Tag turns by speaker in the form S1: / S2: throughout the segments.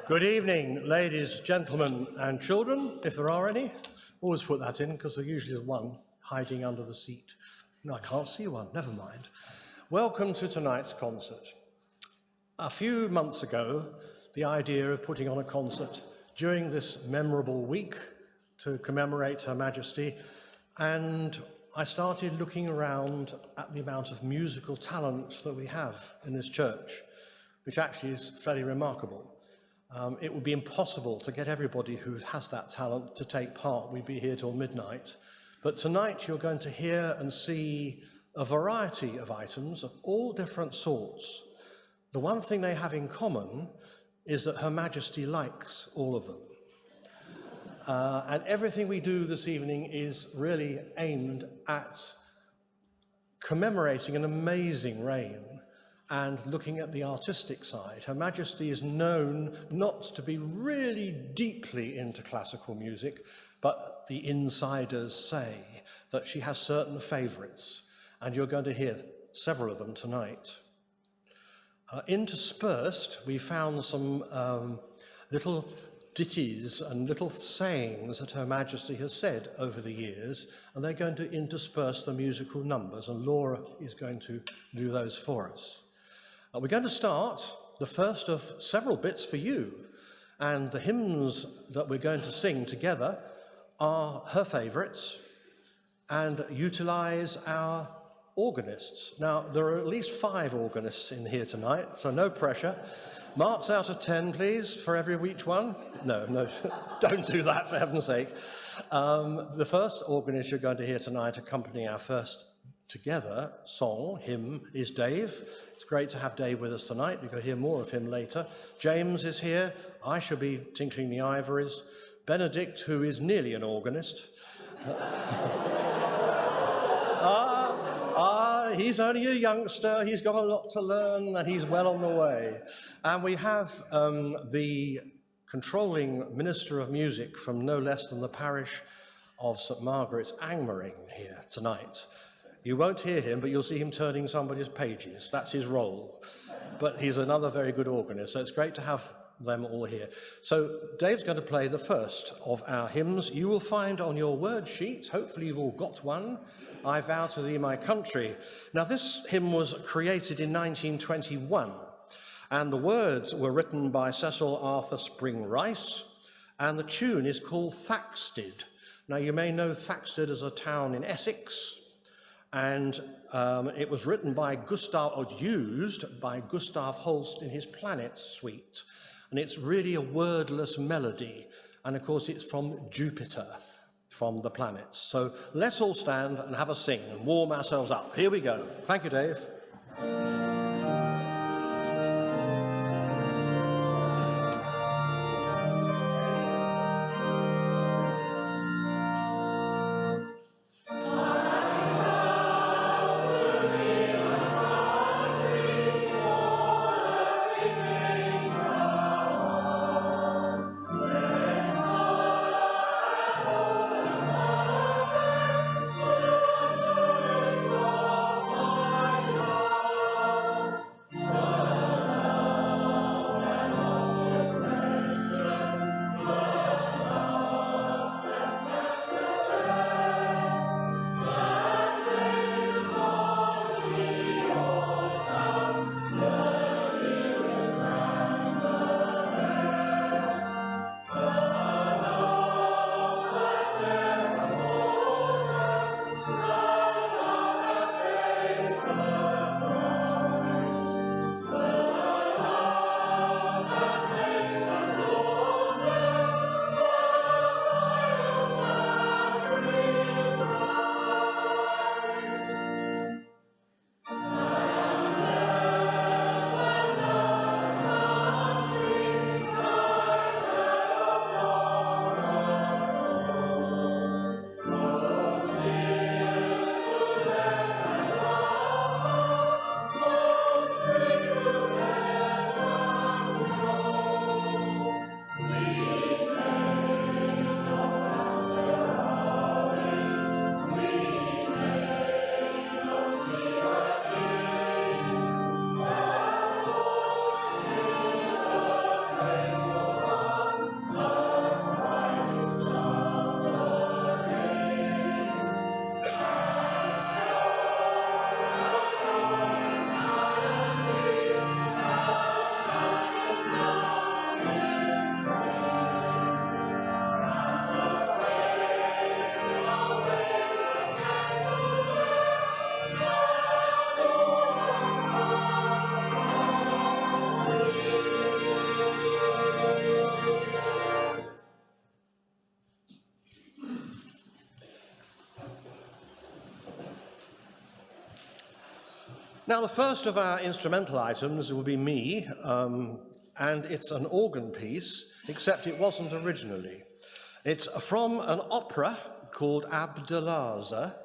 S1: Good evening, ladies, gentlemen, and children, if there are any. Always put that in, because there usually is one hiding under the seat. No, I can't see one, never mind. Welcome to tonight's concert. A few months ago, the idea of putting on a concert during this memorable week to commemorate Her Majesty, and I started looking around at the amount of musical talent that we have in this church, which actually is fairly remarkable. It would be impossible to get everybody who has that talent to take part. We'd be here till midnight. But tonight you're going to hear and see a variety of items of all different sorts. The one thing they have in common is that Her Majesty likes all of them. And everything we do this evening is really aimed at commemorating an amazing reign and looking at the artistic side. Her Majesty is known not to be really deeply into classical music, but the insiders say that she has certain favourites, and you're going to hear several of them tonight. Interspersed, we found some little ditties and little sayings that Her Majesty has said over the years, and they're going to intersperse the musical numbers, and Laura is going to do those for us. We're going to start the first of several bits for you, and the hymns that we're going to sing together are her favourites and utilise our organists. Now, there are at least 5 organists in here tonight, so no pressure. Marks out of 10, please, for each one. No, don't do that, for heaven's sake. The first organist you're going to hear tonight accompanying our first together song, hymn, is Dave. It's great to have Dave with us tonight. You're going to hear more of him later. James is here. I shall be tinkling the ivories. Benedict, who is nearly an organist. He's only a youngster. He's got a lot to learn, and he's well on the way. And we have the controlling Minister of Music from no less than the parish of St Margaret's, Angmering, here tonight. You won't hear him, but you'll see him turning somebody's pages. That's his role. But he's another very good organist, so it's great to have them all here. So Dave's going to play the first of our hymns. You will find on your word sheet, hopefully you've all got one, I Vow to Thee My Country. Now this hymn was created in 1921, and the words were written by Cecil Arthur Spring Rice, and the tune is called Thaxted. Now you may know Thaxted as a town in Essex, and it was written by used by Gustav Holst in his Planets suite. And it's really a wordless melody. And of course, it's from Jupiter, from the planets. So let's all stand and have a sing and warm ourselves up. Here we go. Thank you, Dave. Now, the first of our instrumental items will be me, and it's an organ piece, except it wasn't originally. It's from an opera called Abdelaza,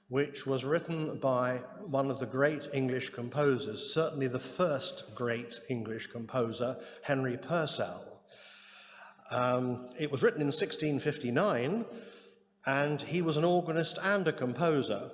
S1: which was written by one of the great English composers, certainly the first great English composer, Henry Purcell. It was written in 1659, and he was an organist and a composer.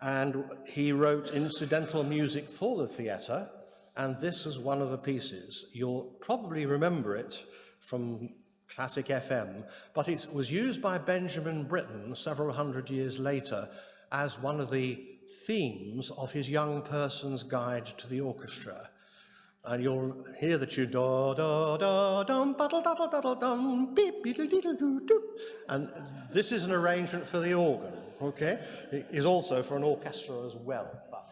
S1: And he wrote incidental music for the theatre, and this is one of the pieces. You'll probably remember it from Classic FM, but it was used by Benjamin Britten several hundred years later as one of the themes of his Young Person's Guide to the Orchestra. And you'll hear the tune, da da da dum, baddle daddle daddle dum, beep beedle deedle doo doop. And this is an arrangement for the organ, okay? It is also for an orchestra as well. But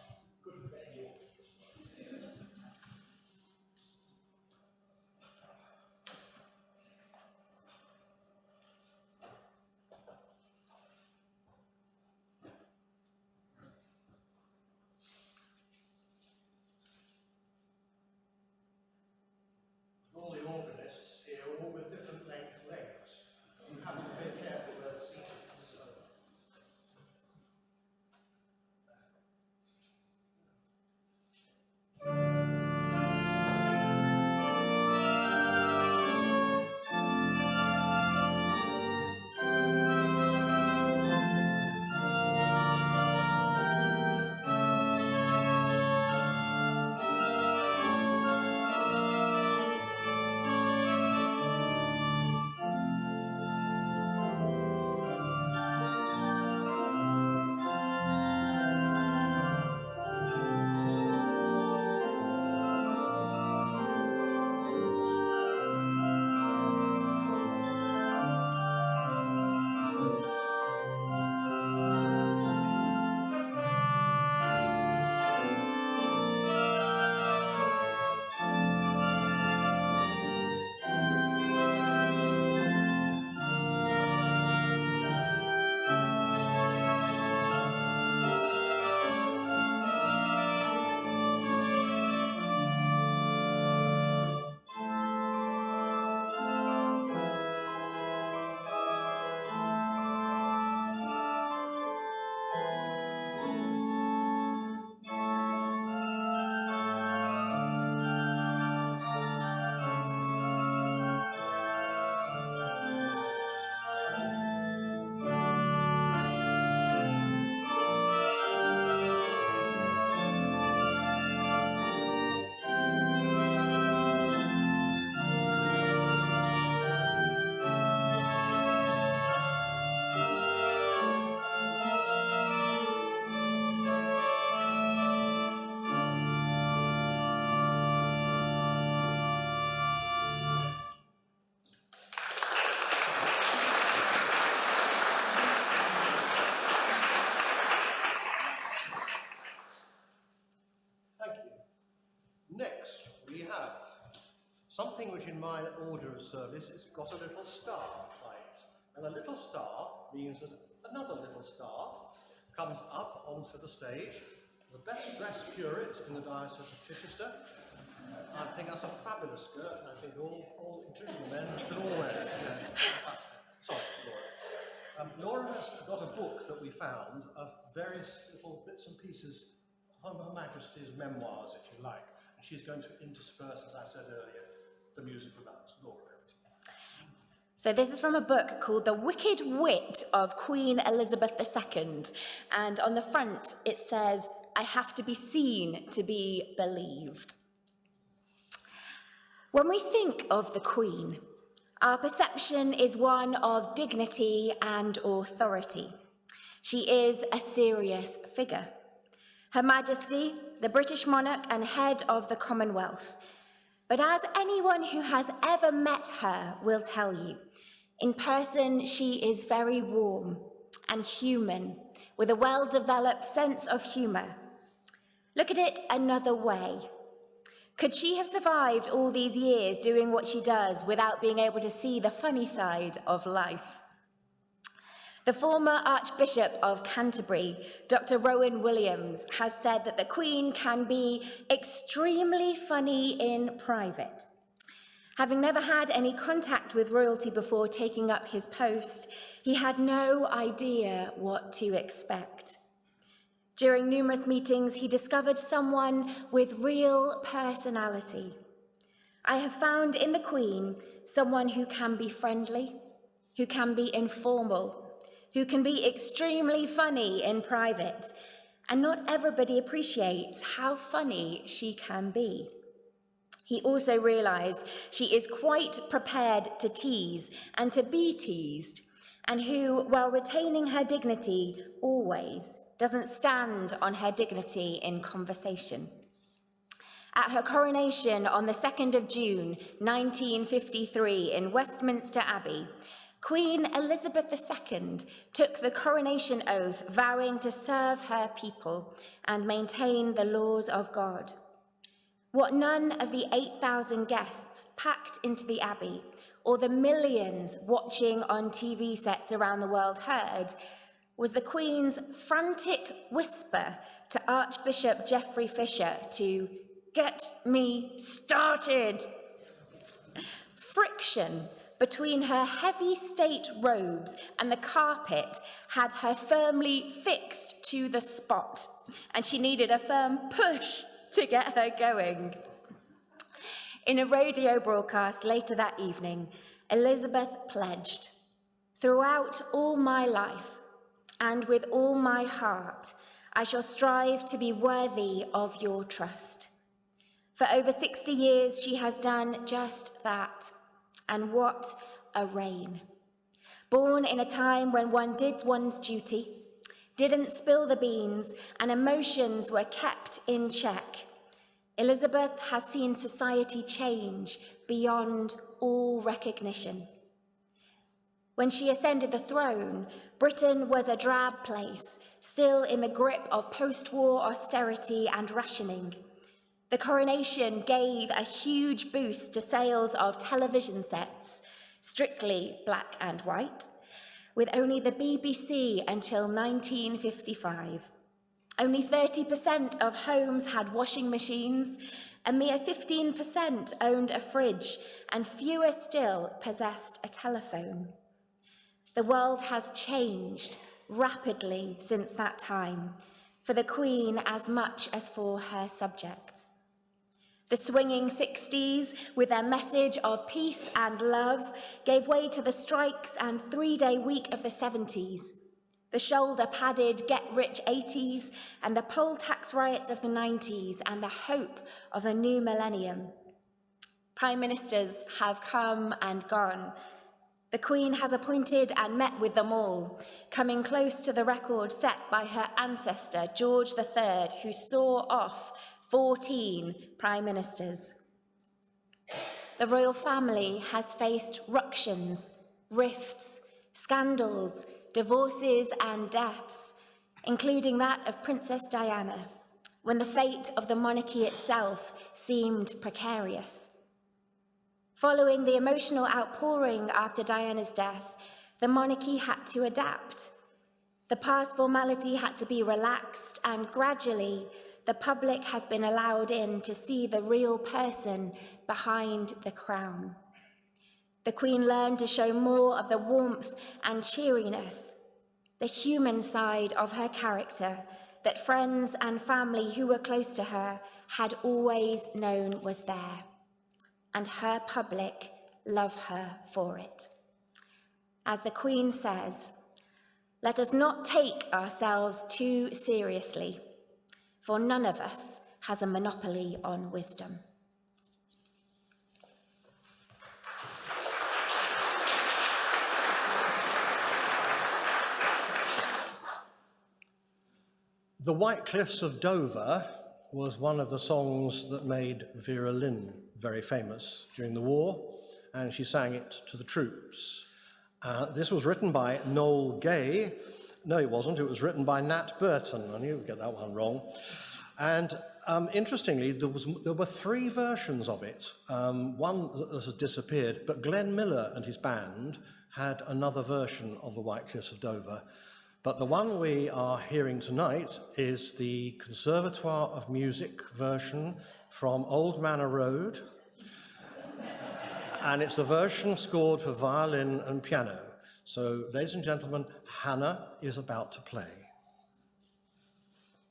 S1: all the organists here are all with different length legs. You have to be careful where the seat is. Next, we have something which in my order of service has got a little star by it. And a little star means that another little star comes up onto the stage. The best dressed curate in the Diocese of Chichester. I think that's a fabulous skirt, and I think all including the men, should all wear it. Yeah. Sorry, Laura. Laura has got a book that we found of various little bits and pieces of Her Majesty's memoirs, if you like. And she's going to intersperse, as I said earlier, the music with that. Laura, over to you.
S2: So this is from a book called The Wicked Wit of Queen Elizabeth II. And on the front it says, "I have to be seen to be believed." When we think of the Queen, our perception is one of dignity and authority. She is a serious figure. Her Majesty, the British monarch and head of the Commonwealth. But as anyone who has ever met her will tell you, in person she is very warm and human, with a well-developed sense of humour. Look at it another way. Could she have survived all these years doing what she does without being able to see the funny side of life? The former Archbishop of Canterbury, Dr. Rowan Williams, has said that the Queen can be extremely funny in private. Having never had any contact with royalty before taking up his post, he had no idea what to expect. During numerous meetings, he discovered someone with real personality. I have found in the Queen someone who can be friendly, who can be informal, who can be extremely funny in private, and not everybody appreciates how funny she can be. He also realised she is quite prepared to tease and to be teased, and who, while retaining her dignity, always doesn't stand on her dignity in conversation. At her coronation on the 2nd of June, 1953, in Westminster Abbey, Queen Elizabeth II took the coronation oath, vowing to serve her people and maintain the laws of God. What none of the 8,000 guests packed into the Abbey, or the millions watching on TV sets around the world heard, was the Queen's frantic whisper to Archbishop Geoffrey Fisher to "Get me started." Friction between her heavy state robes and the carpet had her firmly fixed to the spot, and she needed a firm push to get her going. In a radio broadcast later that evening, Elizabeth pledged, "Throughout all my life and with all my heart, I shall strive to be worthy of your trust." For over 60 years, she has done just that. And what a reign. Born in a time when one did one's duty, didn't spill the beans, and emotions were kept in check, Elizabeth has seen society change beyond all recognition. When she ascended the throne, Britain was a drab place, still in the grip of post-war austerity and rationing. The coronation gave a huge boost to sales of television sets, strictly black and white, with only the BBC until 1955. Only 30% of homes had washing machines, a mere 15% owned a fridge, and fewer still possessed a telephone. The world has changed rapidly since that time, for the Queen as much as for her subjects. The swinging 60s, with their message of peace and love, gave way to the strikes and three-day week of the 70s, the shoulder-padded get-rich 80s, and the poll tax riots of the 90s, and the hope of a new millennium. Prime ministers have come and gone. The Queen has appointed and met with them all, coming close to the record set by her ancestor, George III, who saw off 14 prime ministers. The royal family has faced ructions, rifts, scandals, divorces and deaths, including that of Princess Diana, when the fate of the monarchy itself seemed precarious. Following the emotional outpouring after Diana's death, the monarchy had to adapt. The past formality had to be relaxed, and gradually, the public has been allowed in to see the real person behind the crown. The Queen learned to show more of the warmth and cheeriness, the human side of her character that friends and family who were close to her had always known was there, and her public love her for it. As the Queen says, "Let us not take ourselves too seriously, for none of us has a monopoly on wisdom."
S1: The White Cliffs of Dover was one of the songs that made Vera Lynn very famous during the war, and she sang it to the troops. This was written by Noel Gay. No, it wasn't. It was written by Nat Burton. I knew you'd get that one wrong. And Interestingly, there were three versions of it. One that has disappeared, but Glenn Miller and his band had another version of the White Cliffs of Dover. But the one we are hearing tonight is the Conservatoire of Music version from Old Manor Road. And it's a version scored for violin and piano. So, ladies and gentlemen, Hannah is about to play.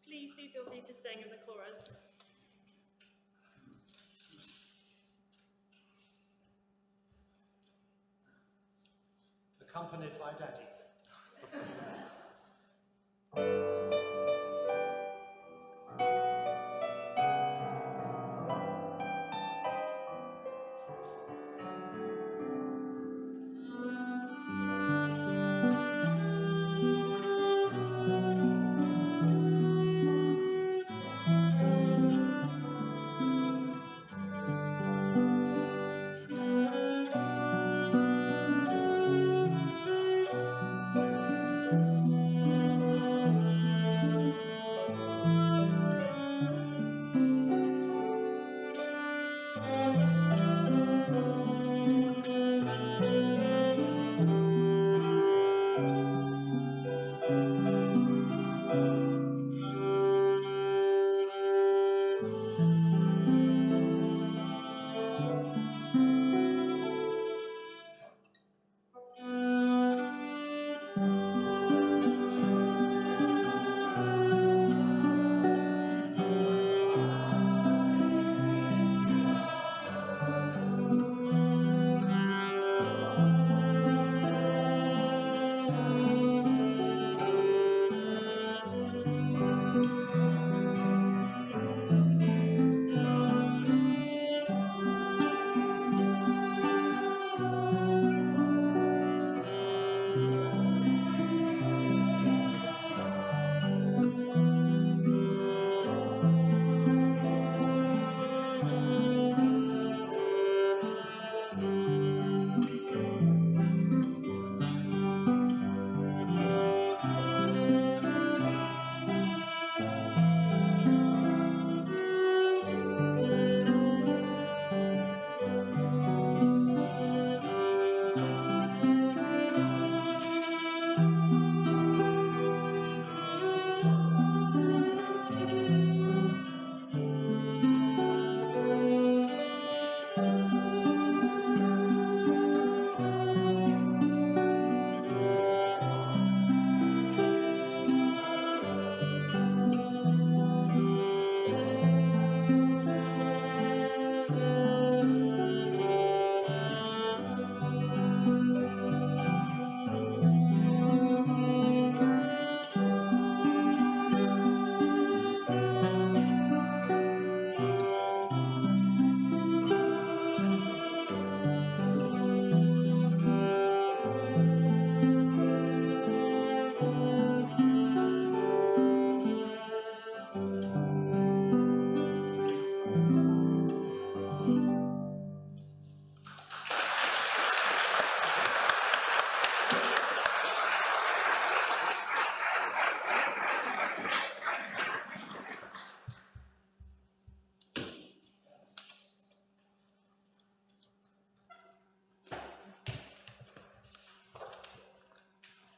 S3: Please do feel free to sing in the chorus.
S1: Accompanied by Daddy.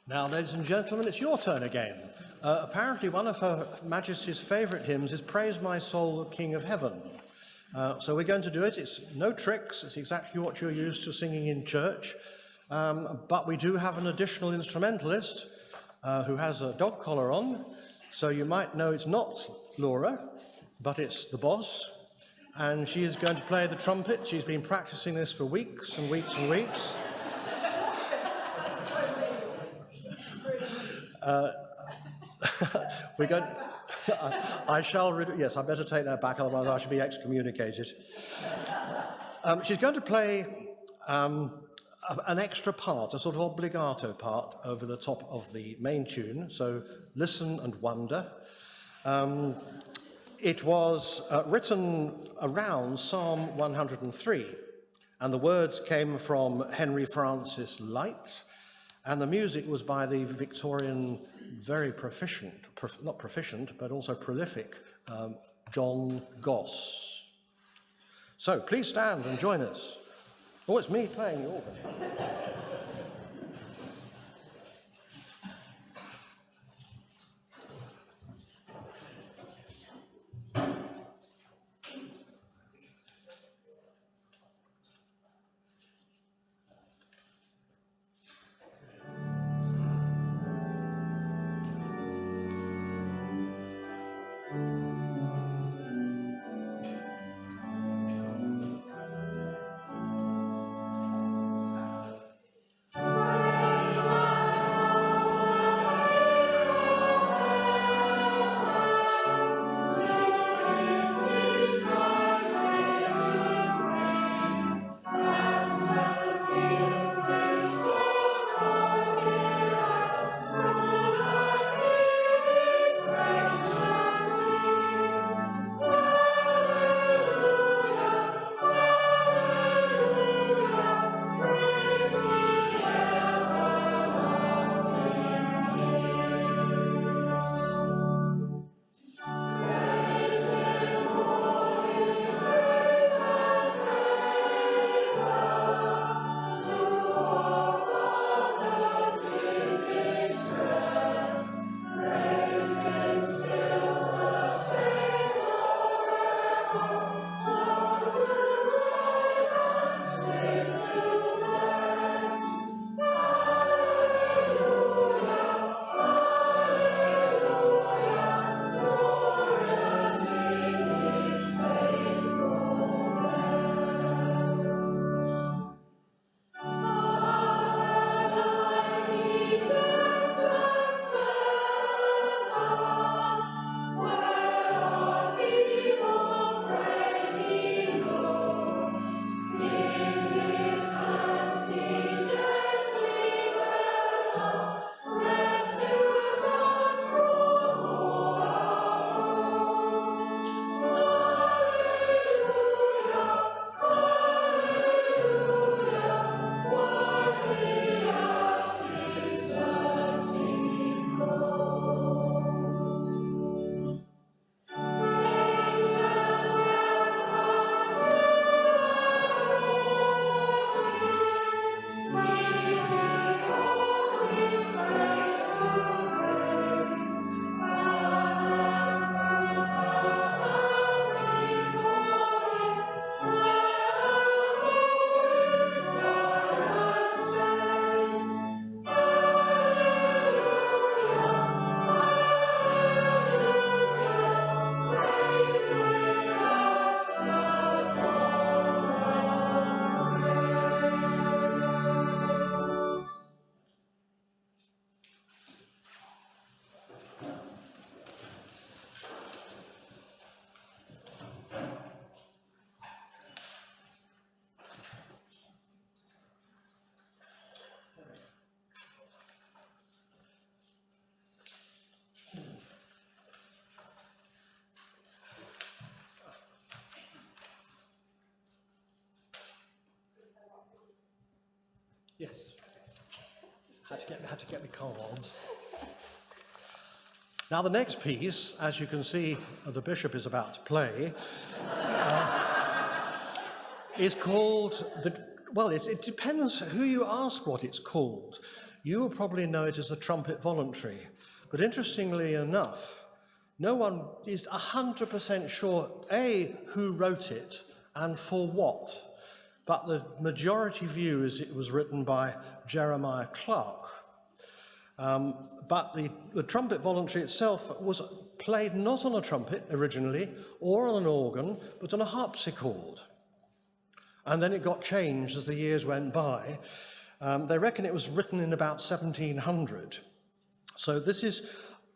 S1: Now, ladies and gentlemen, it's your turn again. Apparently, one of Her Majesty's favourite hymns is Praise My Soul, King of Heaven. So we're going to do it. It's no tricks. It's exactly what you're used to singing in church. But we do have an additional instrumentalist who has a dog collar on. So you might know it's not Laura, but it's the boss. And she is going to play the trumpet. She's been practicing this for weeks and weeks and weeks. We're going. I shall. Yes, I better take that back, otherwise I shall be excommunicated. She's going to play an extra part, a sort of obligato part over the top of the main tune. So listen and wonder. It was written around Psalm 103, and the words came from Henry Francis Lyte. And the music was by the Victorian, very proficient, not proficient, but also prolific John Goss. So please stand and join us. Oh, it's me playing the organ. Yes. Had to get my cards. Now the next piece, as you can see, the bishop is about to play, is called it depends who you ask what it's called. You will probably know it as the trumpet voluntary, but interestingly enough, no one is 100% sure, A, who wrote it and for what. But the majority view is it was written by Jeremiah Clarke. But the trumpet voluntary itself was played not on a trumpet originally or on an organ, but on a harpsichord. And then it got changed as the years went by. They reckon it was written in about 1700. So this is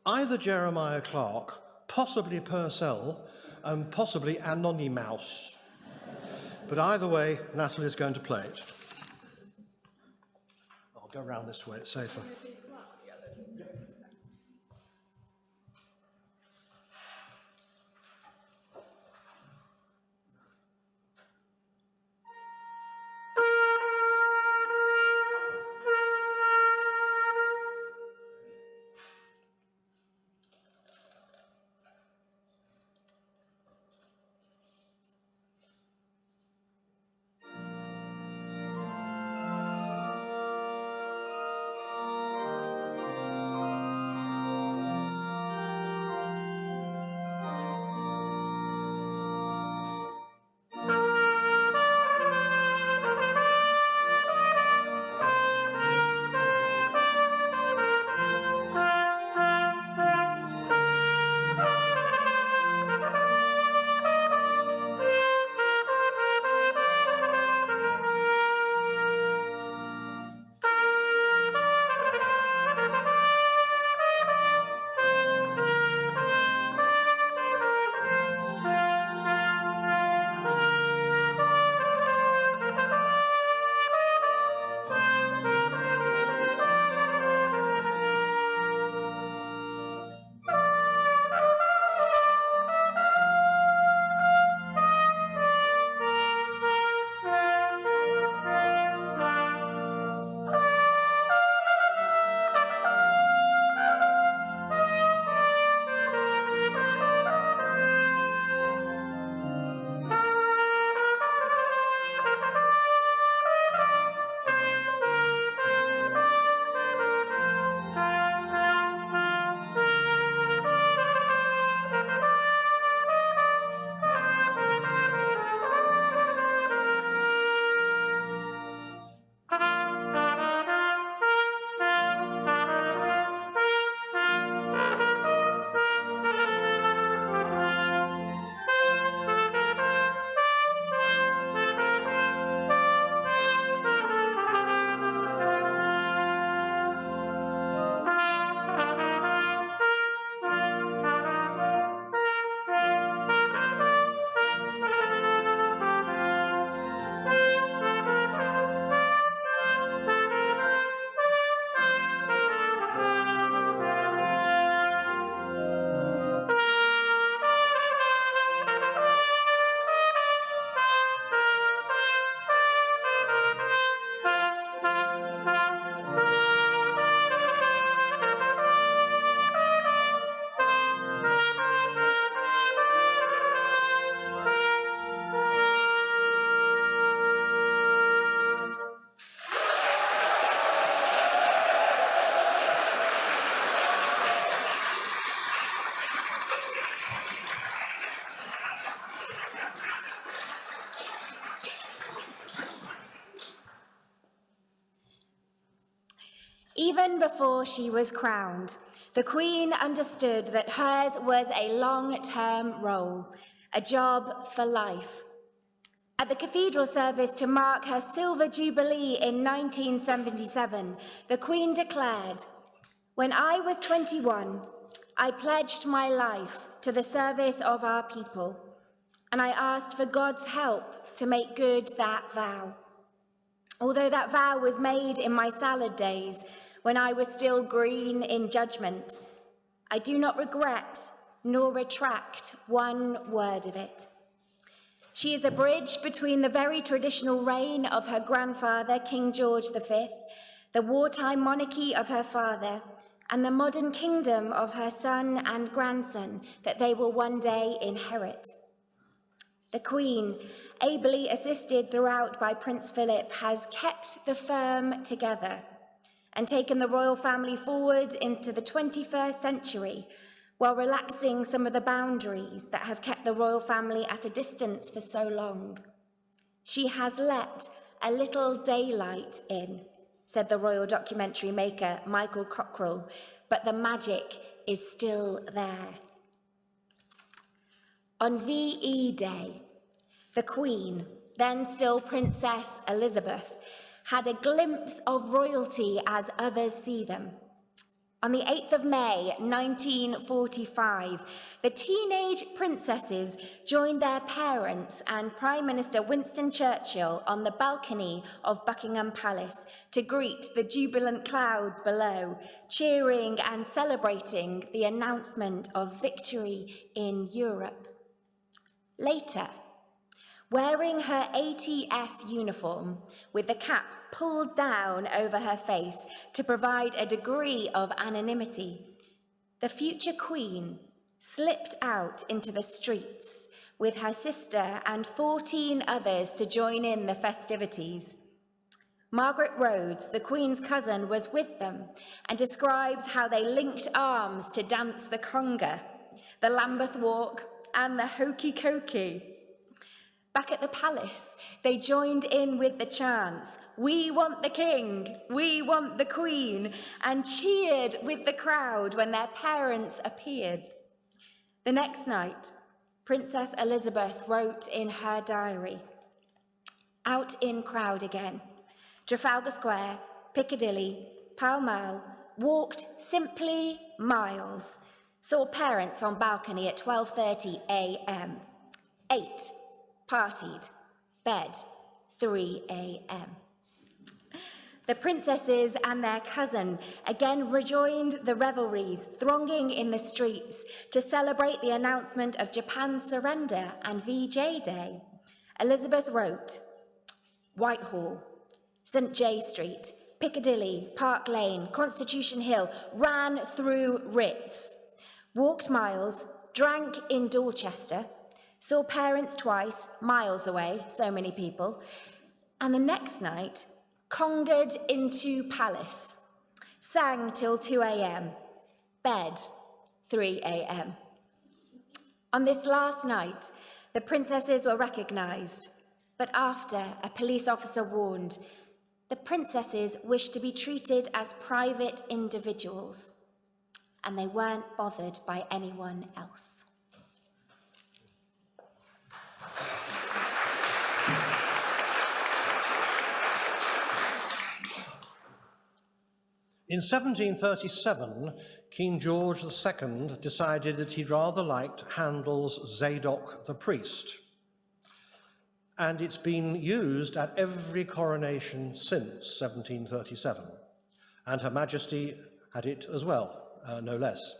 S1: either Jeremiah Clarke, possibly Purcell, and possibly Anonymous. But either way, Natalie is going to play it. I'll go around this way, it's safer.
S2: Even before she was crowned, the Queen understood that hers was a long-term role, a job for life. At the cathedral service to mark her Silver Jubilee in 1977, the Queen declared, "When I was 21, I pledged my life to the service of our people, and I asked for God's help to make good that vow. Although that vow was made in my salad days, when I was still green in judgment, I do not regret nor retract one word of it." She is a bridge between the very traditional reign of her grandfather, King George V, the wartime monarchy of her father, and the modern kingdom of her son and grandson that they will one day inherit. The Queen, ably assisted throughout by Prince Philip, has kept the firm together and taken the royal family forward into the 21st century, while relaxing some of the boundaries that have kept the royal family at a distance for so long. "She has let a little daylight in," said the royal documentary maker Michael Cockrell, "but the magic is still there." On VE Day, the Queen, then still Princess Elizabeth, had a glimpse of royalty as others see them. On the 8th of May, 1945, the teenage princesses joined their parents and Prime Minister Winston Churchill on the balcony of Buckingham Palace to greet the jubilant crowds below, cheering and celebrating the announcement of victory in Europe. Later, wearing her ATS uniform with the cap pulled down over her face to provide a degree of anonymity, the future Queen slipped out into the streets with her sister and 14 others to join in the festivities. Margaret Rhodes, the Queen's cousin, was with them and describes how they linked arms to dance the conga, the Lambeth Walk, and the Hokey Cokey. Back at the palace, they joined in with the chants, "We want the King, we want the Queen," and cheered with the crowd when their parents appeared. The next night, Princess Elizabeth wrote in her diary, "Out in crowd again. Trafalgar Square, Piccadilly, Pall Mall, walked simply miles. Saw parents on balcony at 12:30 a.m. Ate, partied, bed, 3 a.m. The princesses and their cousin again rejoined the revelries, thronging in the streets to celebrate the announcement of Japan's surrender and VJ Day. Elizabeth wrote, "Whitehall, St. J Street, Piccadilly, Park Lane, Constitution Hill, ran through Ritz, walked miles, drank in Dorchester, saw parents twice, miles away, so many people, and the next night, congered into Palace, sang till 2 a.m, bed, 3 a.m. On this last night, the princesses were recognised, but after a police officer warned, the princesses wished to be treated as private individuals, and they weren't bothered by anyone else.
S1: In 1737, King George II decided that he rather liked Handel's Zadok the Priest, and it's been used at every coronation since 1737, and Her Majesty had it as well, no less.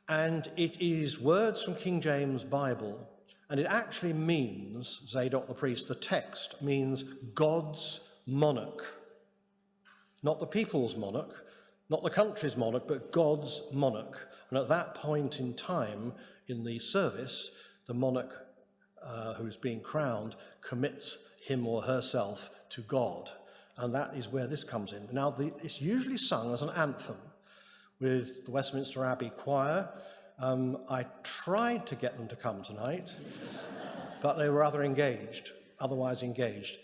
S1: And it is words from King James Bible, and it actually means, Zadok the Priest, the text means God's monarch. Not the people's monarch, not the country's monarch, but God's monarch. And at that point in time in the service, the monarch who is being crowned commits him or herself to God. And that is where this comes in. Now, it's usually sung as an anthem with the Westminster Abbey Choir. I tried to get them to come tonight, but they were otherwise engaged.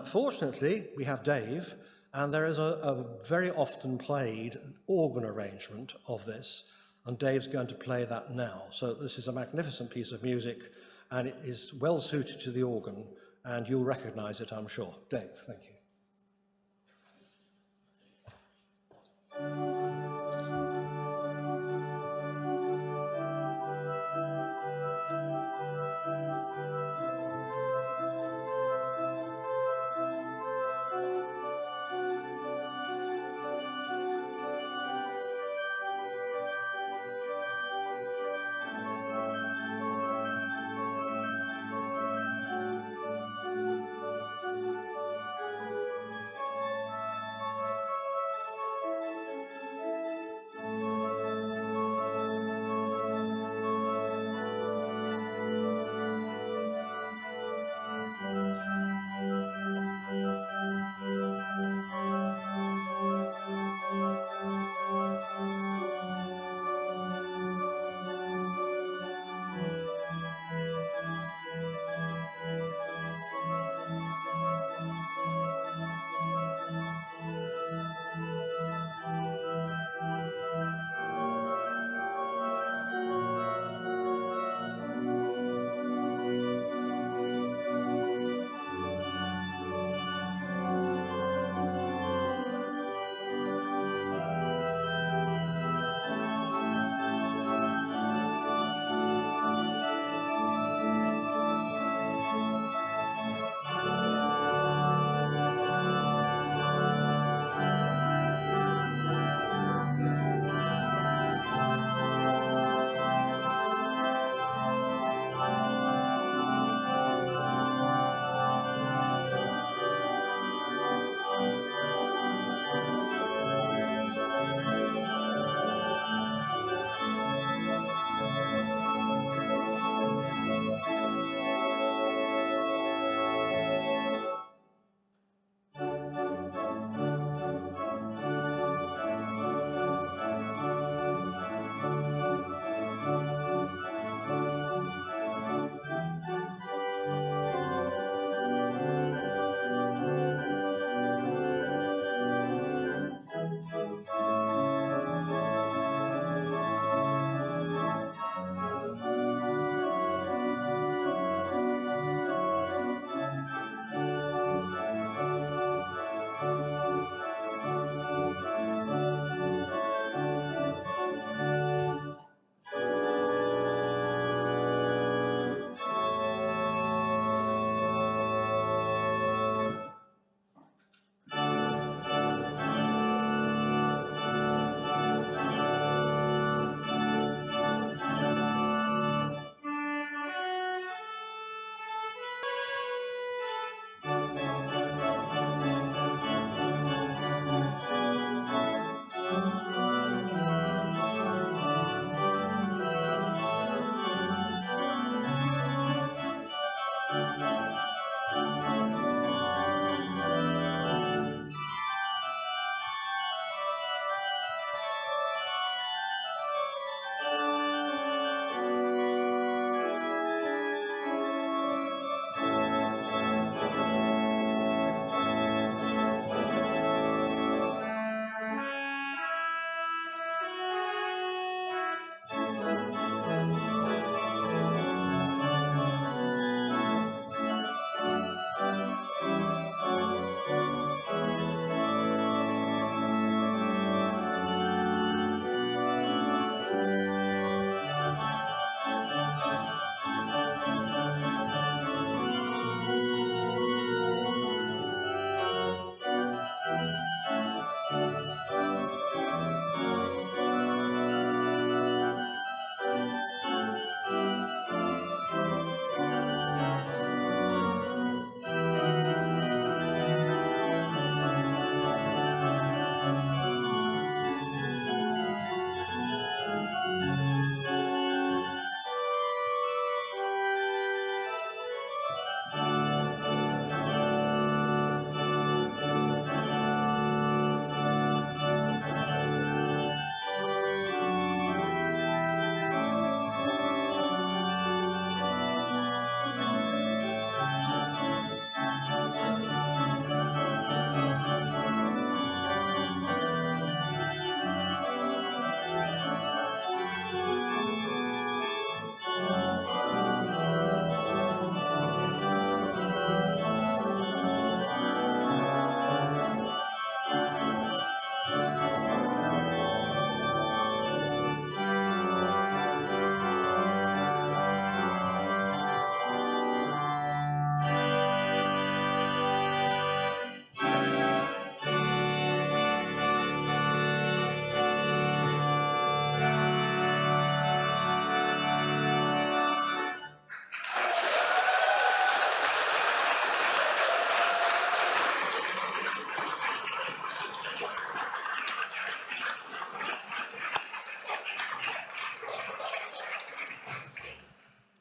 S1: Fortunately, we have Dave, And there is a very often played organ arrangement of this, and Dave's going to play that now. So this is a magnificent piece of music, and it is well suited to the organ, and you'll recognise it, I'm sure. Dave, thank you.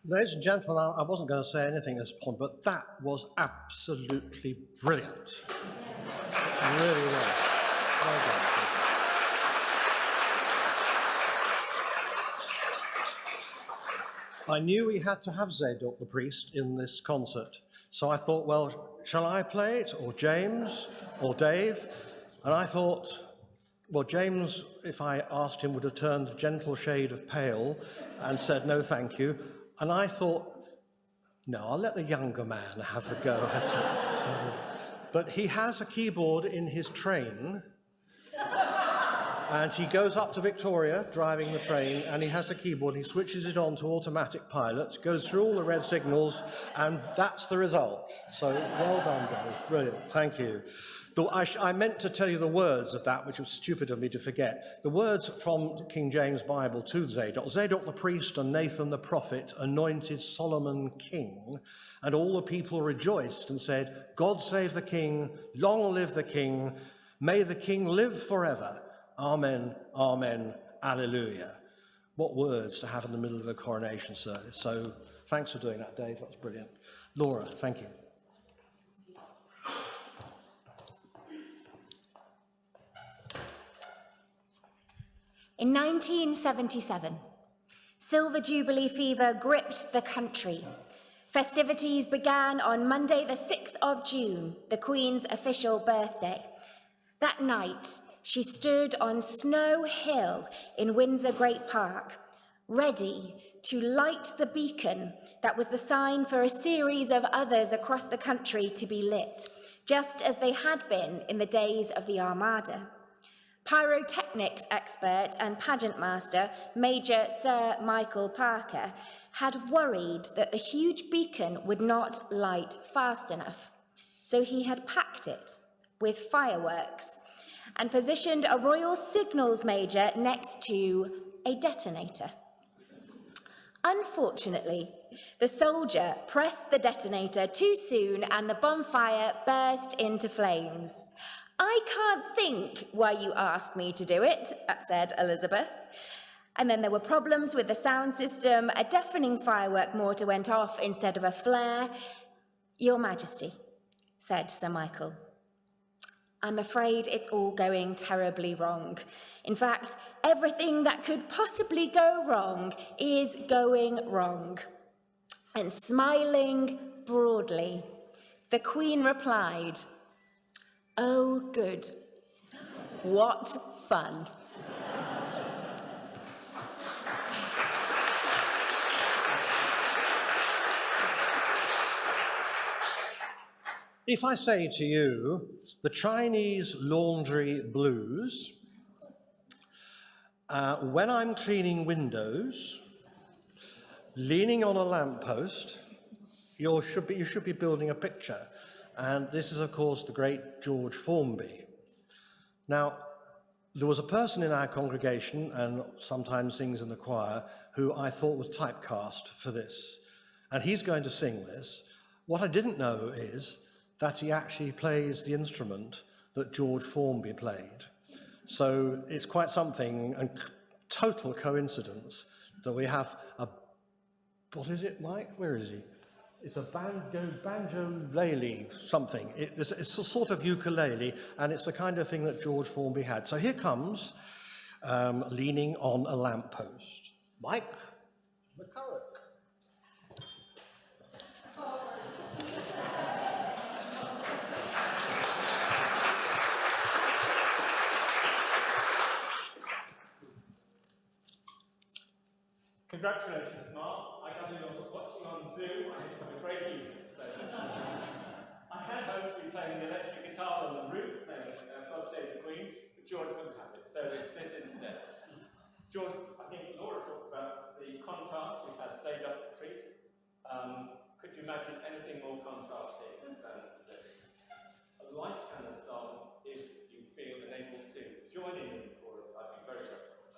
S1: Ladies and gentlemen, I wasn't going to say anything at this point, but that was absolutely brilliant. Really well. Well done. I knew we had to have Zadok the priest in this concert, so I thought, well, shall I play it, or James, or Dave? And I thought, well, James, if I asked him, would have turned a gentle shade of pale and said, no, thank you. And I thought, no, I'll let the younger man have a go at it. But he has a keyboard in his train, and he goes up to Victoria, driving the train, and he has a keyboard. He switches it on to automatic pilot, goes through all the red signals, and that's the result. So well done, Dave. Brilliant. Thank you. I meant to tell you the words of that, which was stupid of me to forget. The words from King James Bible to Zadok. Zadok the priest and Nathan the prophet anointed Solomon king, and all the people rejoiced and said, God save the king, long live the king, may the king live forever. Amen, amen, alleluia. What words to have in the middle of a coronation service. So thanks for doing that, Dave. That was brilliant. Laura, thank you.
S2: In 1977, silver jubilee fever gripped the country. Festivities began on Monday, the 6th of June, the Queen's official birthday. That night, she stood on Snow Hill in Windsor Great Park, ready to light the beacon that was the sign for a series of others across the country to be lit, just as they had been in the days of the Armada. Pyrotechnics expert and pageant master, Major Sir Michael Parker, had worried that the huge beacon would not light fast enough. So he had packed it with fireworks and positioned a Royal Signals Major next to a detonator. Unfortunately, the soldier pressed the detonator too soon and the bonfire burst into flames. I can't think why you asked me to do it, said Elizabeth. And then there were problems with the sound system. A deafening firework mortar went off instead of a flare. Your Majesty, said Sir Michael, I'm afraid it's all going terribly wrong. In fact, everything that could possibly go wrong is going wrong. And smiling broadly, the Queen replied, oh, good. What fun.
S1: If I say to you, the Chinese laundry blues, when I'm cleaning windows, leaning on a lamppost, you should be building a picture. And this is, of course, the great George Formby. Now, there was a person in our congregation, and sometimes sings in the choir, who I thought was typecast for this. And he's going to sing this. What I didn't know is that he actually plays the instrument that George Formby played. So it's quite something, and total coincidence, that we have a, what is it, Mike? Where is he? It's a banjo-lele something. It's a sort of ukulele, and it's the kind of thing that George Formby had. So here comes Leaning on a Lamppost. Mike McCulloch.
S4: Congratulations, Mark. I gather you're watching on Zoom. I hope you have a great evening. So, I had hoped to be playing the electric guitar on the roof, playing God Save the Queen, but George wouldn't have it, so it's this instead. George, I think Laura talked about the contrast. We've had Zadok the priest. Could you imagine anything more contrasting than this? A light kind of song, if you feel enabled to join in the chorus, I'd be very grateful.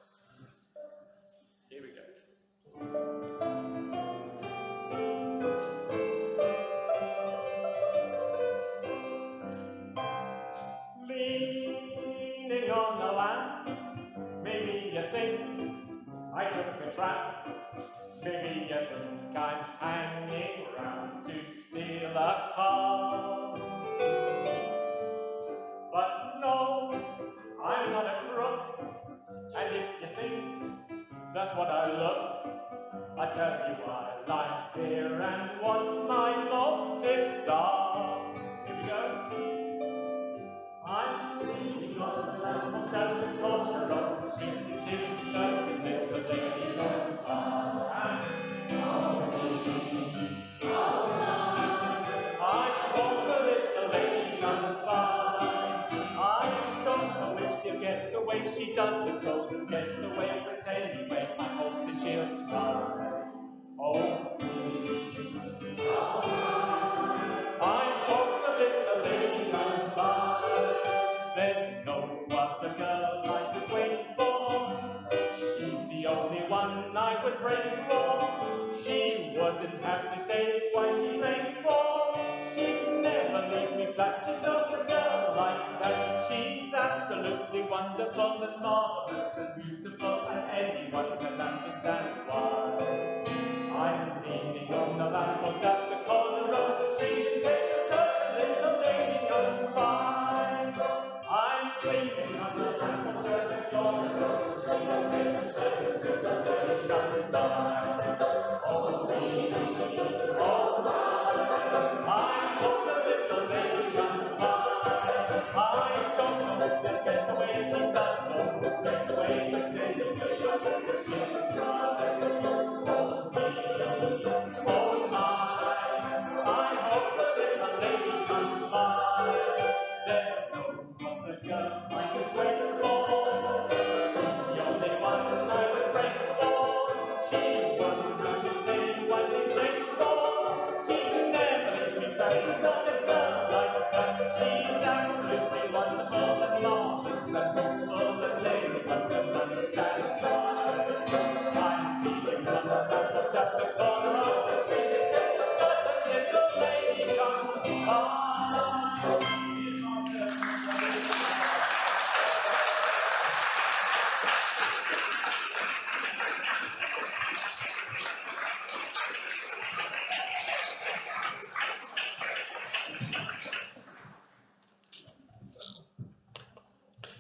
S4: Here we go. Leaning on the lamp, maybe you think I took a trap. Maybe you think I'm hanging round to steal a car. But no, I'm not a crook. And if you think that's what I look, I tell you I lie here and what my motives are. Here we go. I'm reading on the lamp down the corner of the street to kiss certain little lady on the side. I call the little lady on the side. I don't know if she'll get away, she doesn't always get away, but anyway, I hope that she'll try. Oh, I hope the little lady comes by. There's no other girl I could wait for. She's the only one I would break for. She wouldn't have to say why she's late for. She'd never leave me flat. She's not a girl like that. She's absolutely wonderful and marvelous and beautiful, and anyone can understand why. I'm leaning on the lamppost at the corner of the street in case a certain little lady comes by. I'm leaning on the lamppost at the corner of the street in case a certain little lady comes by. Oh me, oh my, I hope the little lady comes by. I don't know if she'll get away, she doesn't always get away, but anyway, I hope that she'll try.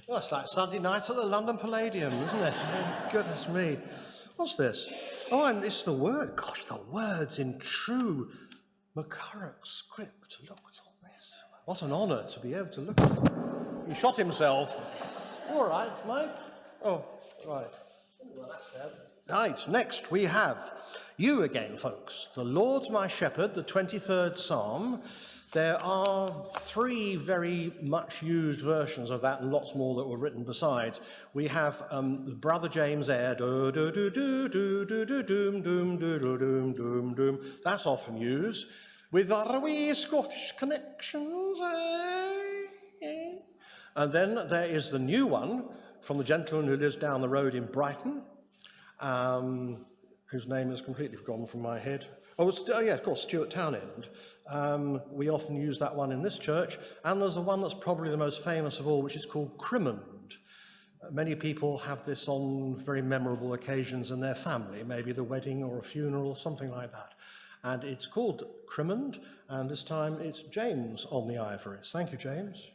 S1: Well, it's like Sunday night at the London Palladium, isn't it? Oh, goodness me. What's this? Oh, and it's the word. Gosh, the words in true McCurrock script. Look at all this. What an honour to be able to look at them. He shot himself. All right, Mike. Oh, right. Well, that's dead. Right, next we have you again, folks. The Lord's my shepherd, the 23rd Psalm. There are 3 very much used versions of that and lots more that were written besides. We have the Brother James air, do do do do do do do doom doom do do doom doom doom. That's often used with our wee Scottish connections. And then there is the new one from the gentleman who lives down the road in Brighton, whose name has completely gone from my head. Oh, yeah, of course, Stuart Townend. We often use that one in this church, and there's the one that's probably the most famous of all, which is called Crimond. Many people have this on very memorable occasions in their family, maybe the wedding or a funeral, something like that. And it's called Crimond, and this time it's James on the ivories. Thank you, James.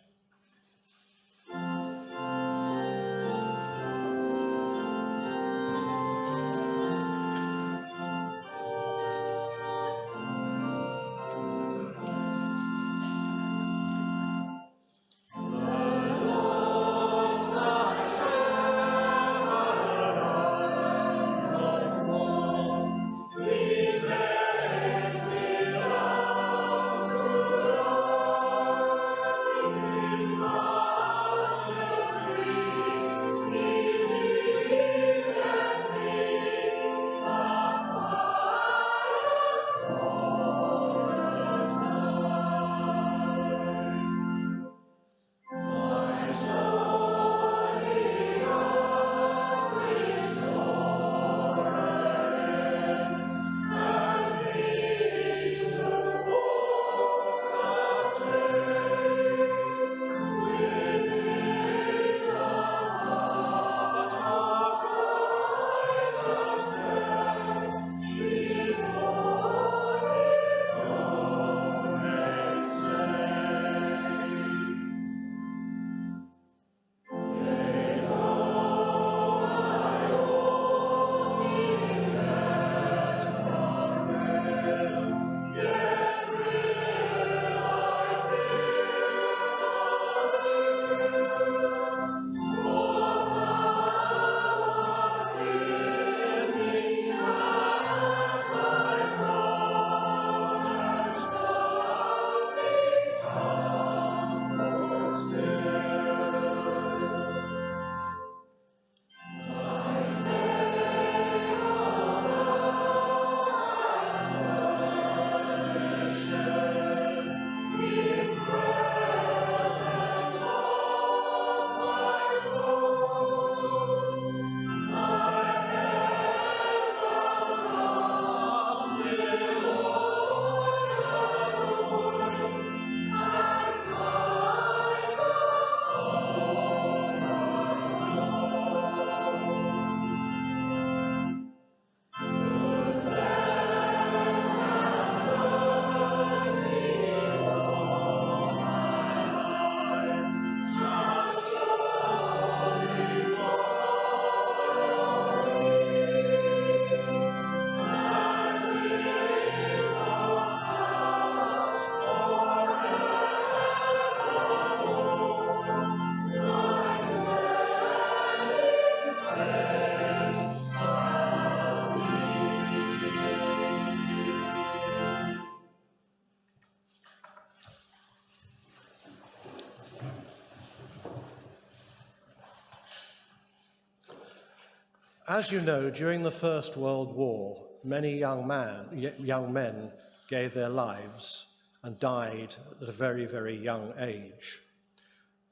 S1: As you know, during the First World War, many young men gave their lives and died at a very, very young age.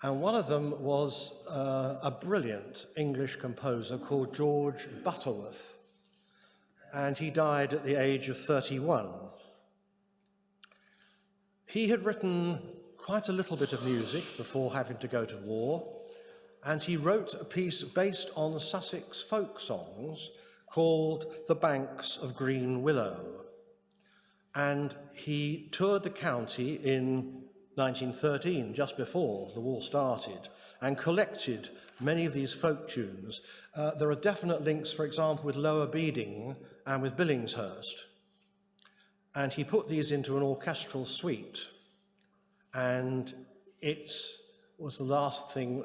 S1: And one of them was a brilliant English composer called George Butterworth, and he died at the age of 31. He had written quite a little bit of music before having to go to war, and he wrote a piece based on Sussex folk songs called The Banks of Green Willow. And he toured the county in 1913, just before the war started, and collected many of these folk tunes. There are definite links, for example, with Lower Beeding and with Billingshurst. And he put these into an orchestral suite. And it was the last thing,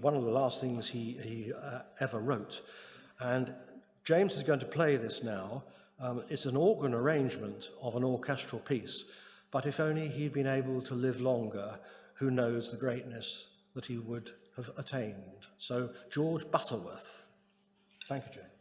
S1: one of the last things he ever wrote. And James is going to play this now. It's an organ arrangement of an orchestral piece, but if only he'd been able to live longer, who knows the greatness that he would have attained. So, George Butterworth. Thank you, James.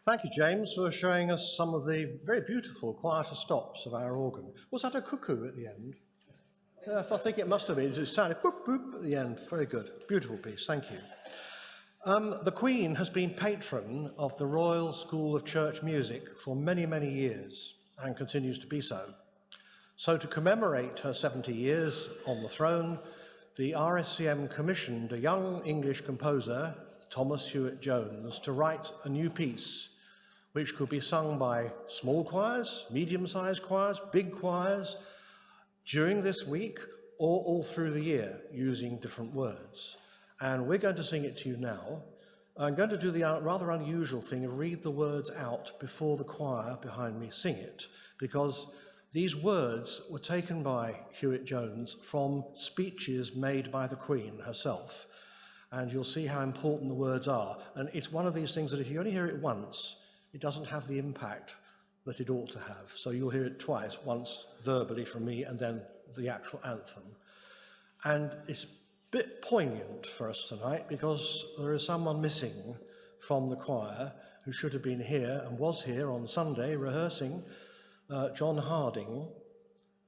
S1: Thank you, James, for showing us some of the very beautiful quieter stops of our organ. Was that a cuckoo at the end? Yes, I think it must have been. It sounded boop, boop at the end. Very good. Beautiful piece. Thank you. The Queen has been patron of the Royal School of Church Music for many, many years and continues to be so. So to commemorate her 70 years on the throne, the RSCM commissioned a young English composer, Thomas Hewitt-Jones, to write a new piece which could be sung by small choirs, medium-sized choirs, big choirs, during this week or all through the year, using different words. And we're going to sing it to you now. I'm going to do the rather unusual thing of read the words out before the choir behind me sing it, because these words were taken by Hewitt-Jones from speeches made by the Queen herself. And you'll see how important the words are. And it's one of these things that if you only hear it once, it doesn't have the impact that it ought to have. So you'll hear it twice, once verbally from me and then the actual anthem. And it's a bit poignant for us tonight because there is someone missing from the choir who should have been here and was here on Sunday rehearsing. John Harding,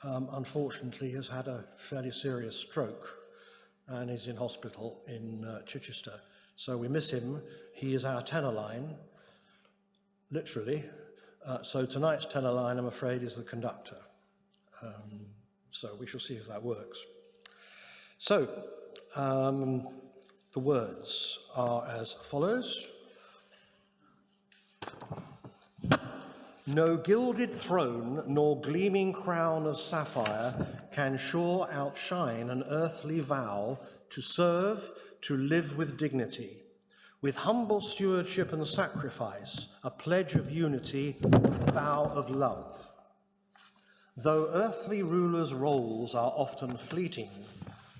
S1: unfortunately, has had a fairly serious stroke and is in hospital in Chichester. So we miss him. He is our tenor line, literally. So tonight's tenor line, I'm afraid, is the conductor. So we shall see if that works. So the words are as follows. No gilded throne nor gleaming crown of sapphire can sure outshine an earthly vow to serve, to live with dignity, with humble stewardship and sacrifice, a pledge of unity, a vow of love. Though earthly rulers' roles are often fleeting,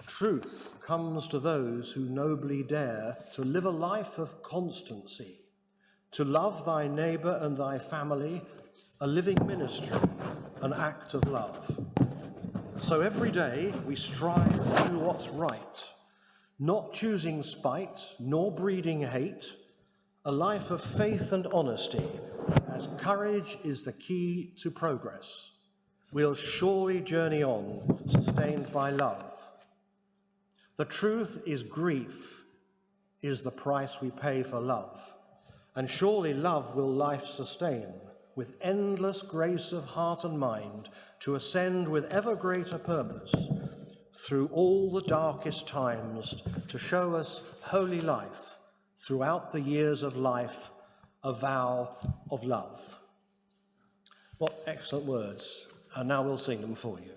S1: truth comes to those who nobly dare to live a life of constancy, to love thy neighbour and thy family, a living ministry, an act of love. So every day we strive to do what's right, not choosing spite, nor breeding hate, a life of faith and honesty, as courage is the key to progress. We'll surely journey on, sustained by love. The truth is grief is the price we pay for love, and surely love will life sustain, with endless grace of heart and mind, to ascend with ever greater purpose through all the darkest times, to show us holy life throughout the years of life, a vow of love. What excellent words. And now we'll sing them for you.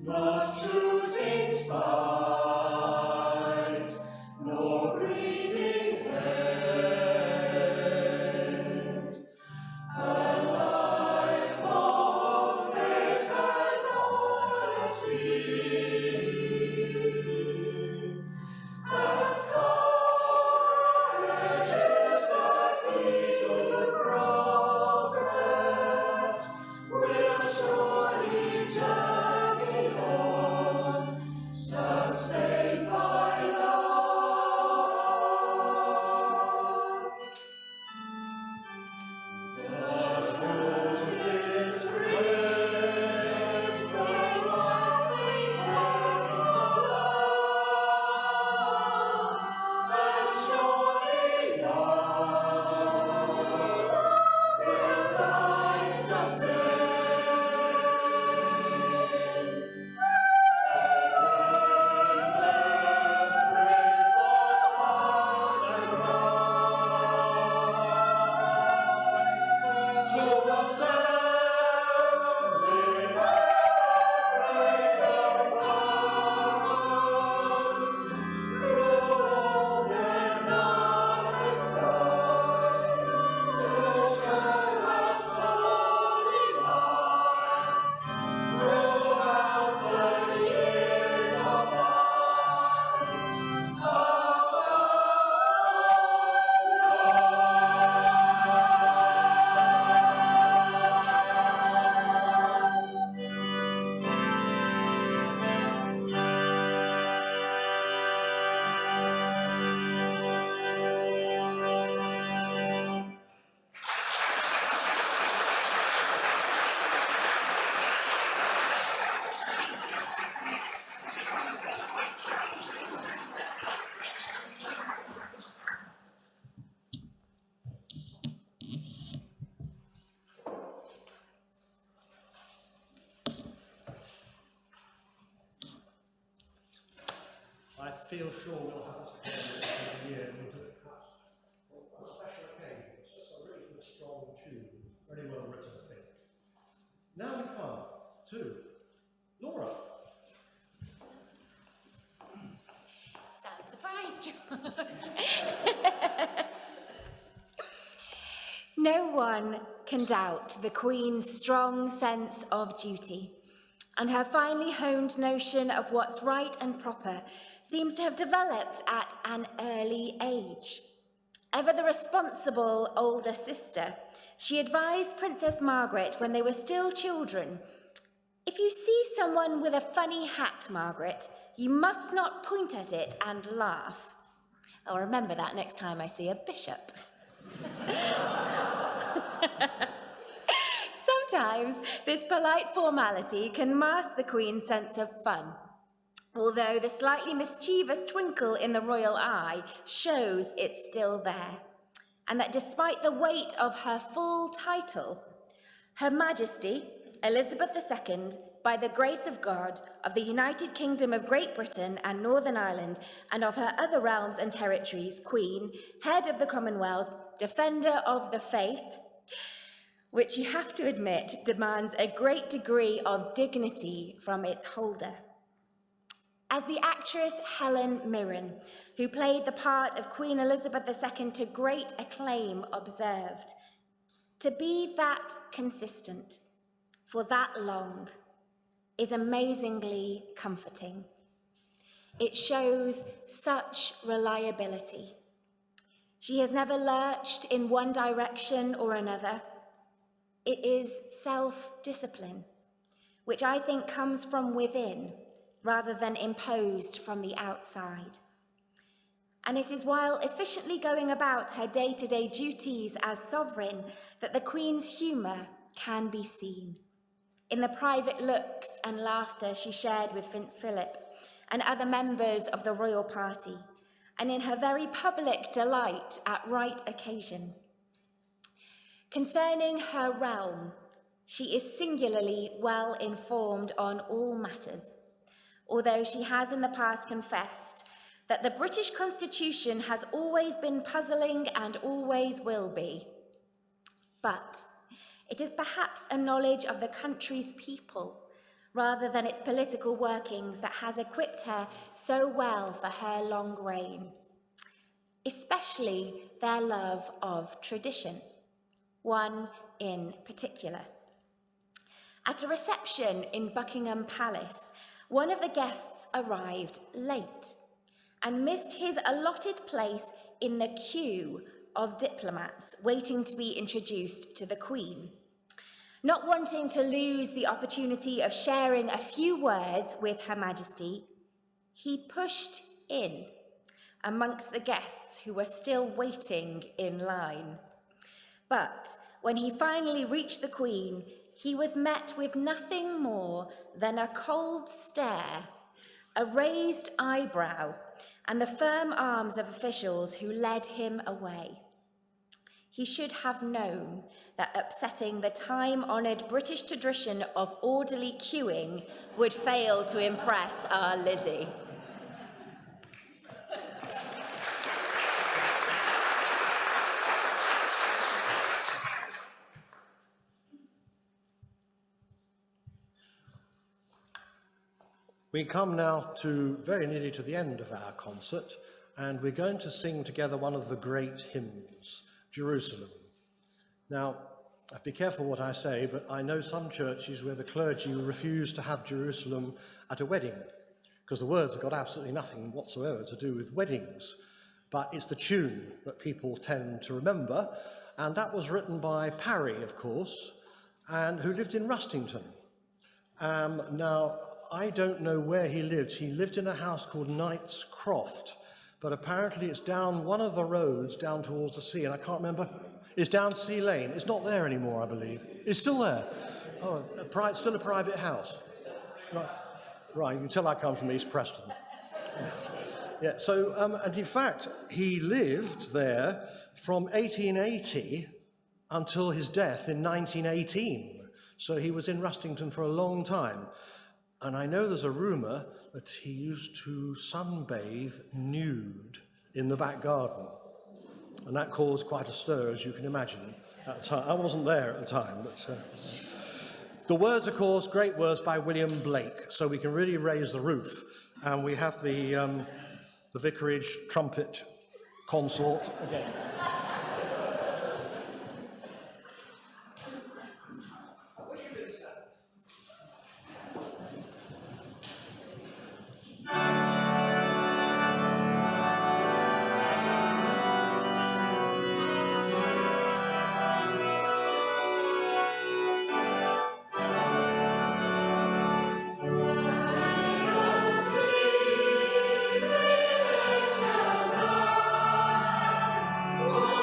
S5: not choosing spite, nor breeding hate. A life of faith and honesty, as courage is the key to progress, will surely journey on, sustained by love. The truth is raised from rising earth for love, and surely love will guide, sustain. Praise of heart and mind, to ascend with greater powers, throughout the darkest night, to show us holy light, throughout the years of life,
S1: I feel sure we'll have to again in the year. We'll do it perhaps on a special occasion. It's just a really good, strong tune, very well written, I think. Now we come to Laura.
S2: Sounds surprised, George. No one can doubt the Queen's strong sense of duty, and her finely honed notion of what's right and proper seems to have developed at an early age. Ever the responsible older sister, she advised Princess Margaret when they were still children, "If you see someone with a funny hat, Margaret, you must not point at it and laugh." I'll remember that next time I see a bishop. Sometimes this polite formality can mask the Queen's sense of fun, although the slightly mischievous twinkle in the royal eye shows it's still there, and that despite the weight of her full title, Her Majesty, Elizabeth II, by the grace of God, of the United Kingdom of Great Britain and Northern Ireland, and of her other realms and territories, Queen, Head of the Commonwealth, Defender of the Faith, which you have to admit demands a great degree of dignity from its holder. As the actress Helen Mirren, who played the part of Queen Elizabeth II to great acclaim, observed, "To be that consistent for that long is amazingly comforting. It shows such reliability. She has never lurched in one direction or another. It is self-discipline, which I think comes from within rather than imposed from the outside. And it is while efficiently going about her day-to-day duties as sovereign that the Queen's humour can be seen. In the private looks and laughter she shared with Prince Philip and other members of the royal party, and in her very public delight at right occasion. Concerning her realm, she is singularly well informed on all matters, although she has in the past confessed that the British Constitution has always been puzzling and always will be. But it is perhaps a knowledge of the country's people, rather than its political workings that has equipped her so well for her long reign, especially their love of tradition, one in particular. At a reception in Buckingham Palace, one of the guests arrived late and missed his allotted place in the queue of diplomats waiting to be introduced to the Queen. Not wanting to lose the opportunity of sharing a few words with Her Majesty, he pushed in amongst the guests who were still waiting in line. But when he finally reached the Queen, he was met with nothing more than a cold stare, a raised eyebrow, and the firm arms of officials who led him away. He should have known that upsetting the time-honoured British tradition of orderly queuing would fail to impress our Lizzie.
S1: We come now to very nearly to the end of our concert, and we're going to sing together one of the great hymns, Jerusalem. Now, be careful what I say, but I know some churches where the clergy refuse to have Jerusalem at a wedding, because the words have got absolutely nothing whatsoever to do with weddings. But it's the tune that people tend to remember, and that was written by Parry, of course, and who lived in Rustington. Now, I don't know where he lived. He lived in a house called Knight's Croft, but apparently it's down one of the roads down towards the sea, and I can't remember. It's down Sea Lane. It's not there anymore, I believe. It's still there. Oh, still a private house. Right, you can tell I come from East Preston. Yes. Yeah, so, and in fact, he lived there from 1880 until his death in 1918. So he was in Rustington for a long time. And I know there's a rumour that he used to sunbathe nude in the back garden. And that caused quite a stir, as you can imagine, at the time. I wasn't there at the time, but the words, of course, great words by William Blake, so we can really raise the roof. And we have the vicarage trumpet consort again.
S5: Oh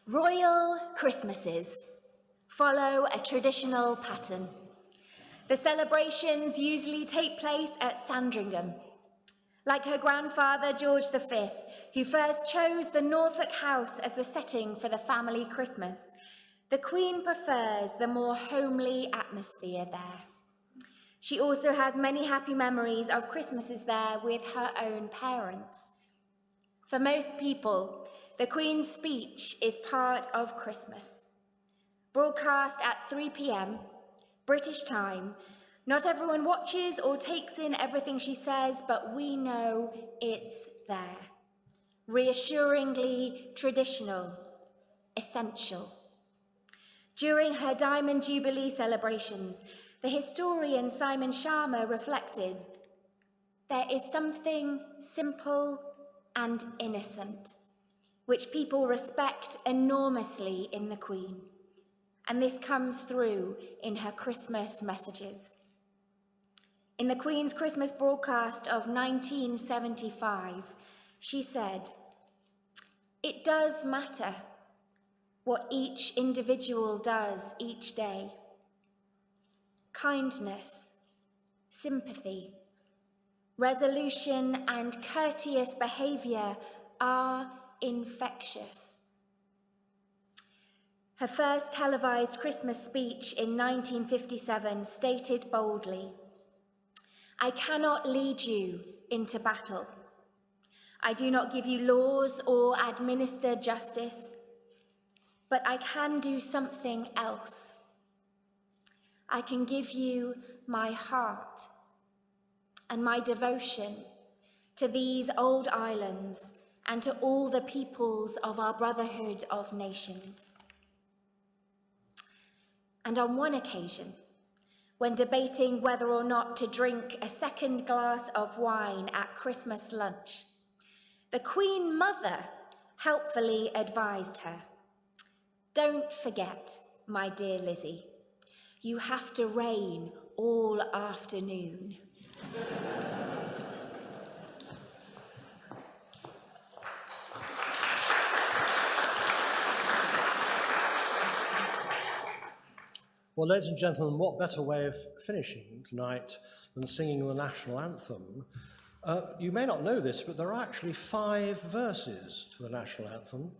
S2: Royal Christmases follow a traditional pattern. The celebrations usually take place at Sandringham. Like her grandfather, George V, who first chose the Norfolk house as the setting for the family Christmas, the Queen prefers the more homely atmosphere there. She also has many happy memories of Christmases there with her own parents. For most people, the Queen's speech is part of Christmas. Broadcast at 3 p.m. British time, not everyone watches or takes in everything she says, but we know it's there. Reassuringly traditional, essential. During her Diamond Jubilee celebrations, the historian Simon Sharma reflected, "There is something simple and innocent, which people respect enormously in the Queen, and this comes through in her Christmas messages." In the Queen's Christmas broadcast of 1975, she said, "It does matter what each individual does each day. Kindness, sympathy, resolution, and courteous behavior are infectious." Her first televised Christmas speech in 1957 stated boldly, "I cannot lead you into battle. I do not give you laws or administer justice, but I can do something else. I can give you my heart and my devotion to these old islands and to all the peoples of our brotherhood of nations." And on one occasion, when debating whether or not to drink a second glass of wine at Christmas lunch, the Queen Mother helpfully advised her, "Don't forget, my dear Lizzie, you have to reign all afternoon."
S1: Well, ladies and gentlemen, what better way of finishing tonight than singing the national anthem? You may not know this, but there are actually 5 verses to the national anthem.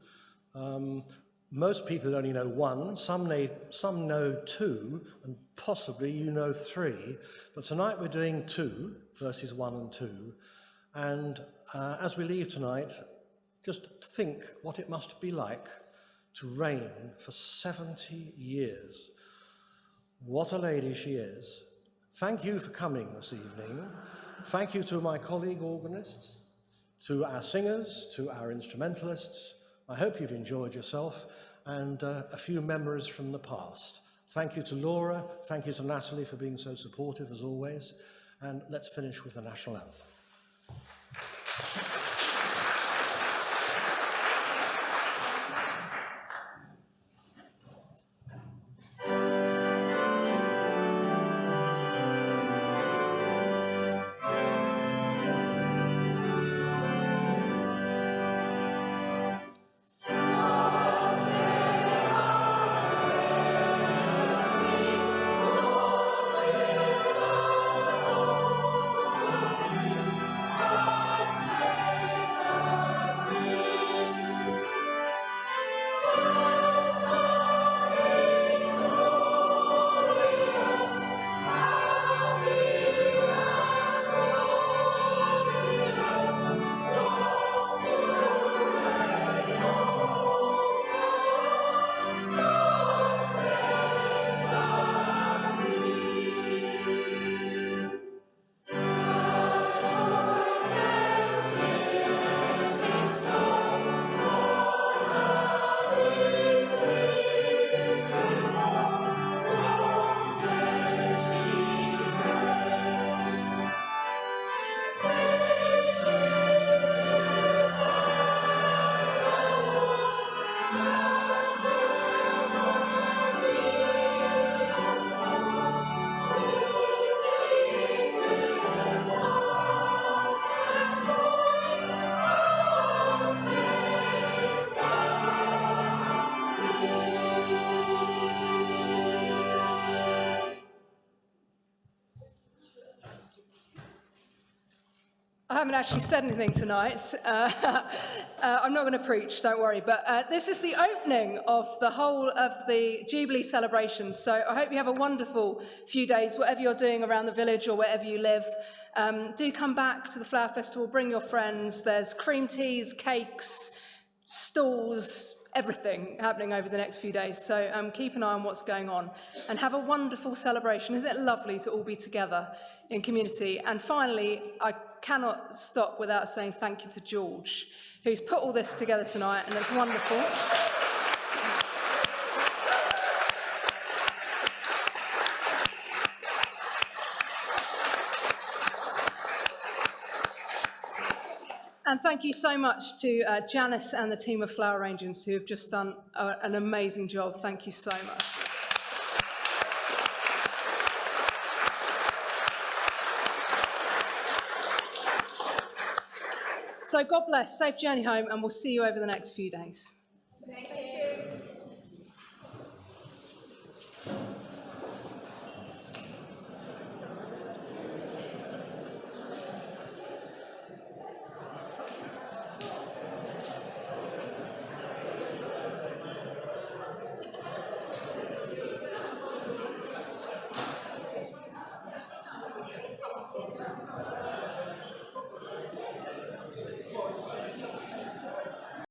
S1: Most people only know 1, some know 2, and possibly you know 3. But tonight we're doing 2, verses 1 and 2. And as we leave tonight, just think what it must be like to reign for 70 years. What a lady she is. Thank you for coming this evening. Thank you to my colleague organists, to our singers, to our instrumentalists. I hope you've enjoyed yourself, and a few memories from the past. Thank you to Laura, thank you to Natalie for being so supportive as always, and let's finish with the national anthem.
S6: I haven't actually said anything tonight. I'm not going to preach, don't worry. But this is the opening of the whole of the Jubilee celebrations. So I hope you have a wonderful few days, whatever you're doing around the village or wherever you live. Do come back to the Flower Festival, bring your friends. There's cream teas, cakes, stalls, everything happening over the next few days. So keep an eye on what's going on and have a wonderful celebration. Isn't it lovely to all be together in community? And finally, I cannot stop without saying thank you to George, who's put all this together tonight, and it's wonderful. And thank you so much to Janice and the team of Flower Arrangements, who have just done an amazing job. Thank you so much. So God bless, safe journey home, and we'll see you over the next few days.
S5: Thank you.